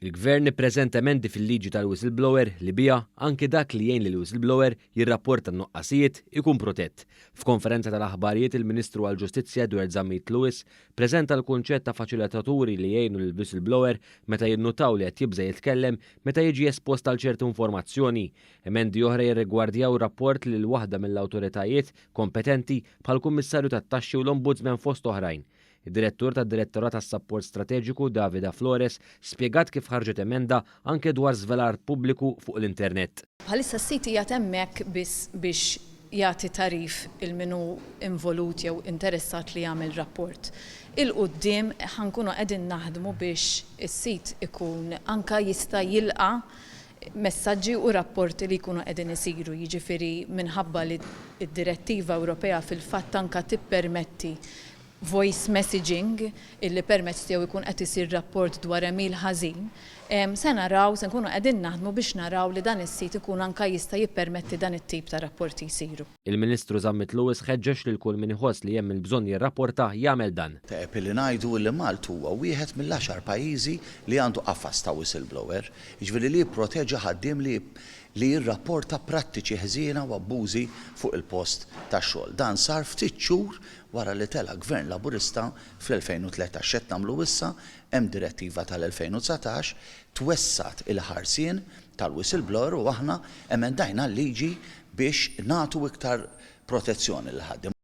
Il-Gvern ippreżenta emendi fil-liġi tal-whistleblower li biha anke dak li jgħin lil whistleblower jirrapporta n-noqqasijiet ikun protett. F'konferenza tal-aħbarijiet il-Ministru għall-Ġustizzja Edward Zammit Lewis preżenta l-kunċett ta' faċilitaturi li jgħinu lil whistleblower meta jinnutaw li qed jibża jitkellem meta jiġi espost għal ċertu informazzjoni. Emendi oħra jirrigwardjaw rapport lil waħda mill-awtoritajiet kompetenti bħall-Kummissarju tat-Taxxi u l-Ombudsman fost oħrajn. Id-direttur tad-Direttorat tas-Sapport Strateġiku Davida Flores spjegat kif ħarġet emenda anke dwar żvelar pubbliku fuq l-internet. Bħalissa s-sit jagħti hemmhekk biss biex jagħti tarif il-minu involut jew interessat li jagħmel rapport. Il-qudiem ħankunu qegħdin naħdmu biex is-sit ikun anke jista' jilqa' messaġġi u rapporti li jkunu qegħdin isiru, jiġifieri minħabba li d-Direttiva Ewropea fil-fatt anke tippermetti voice messaging illi permezz tiegħu jkun qed isir rapport dwar emil ħażin, se nkunu qegħdin naħdmu biex naraw li dan is-sit ikun anke jista' jippermetti dan it-tip ta' rapporti jsiru. Il-Ministru Zammit Lewis ħeġġeġ lil kull min iħoss li hemm il-bżonn jirrapporta jagħmel dan. Teqeb li ngħidu li Malta huwa wieħed mill-10 pajjiżi li għandu qafas ta' whistleblower, jiġifieri li jipproteġġi ħaddiem li jirrapporta prattiċi ħżiena u abbużi fuq il-post tax-xogħol. Dan sar ftit xhur wara li tela Gvern Laburista fl-2013 qed nagħmlu issa hemm direttiva tal-2019 twessat il-ħarsien tal-whistleblower u aħna emendajna l-liġi biex nagħtu iktar protezzjoni lil ħaddiem.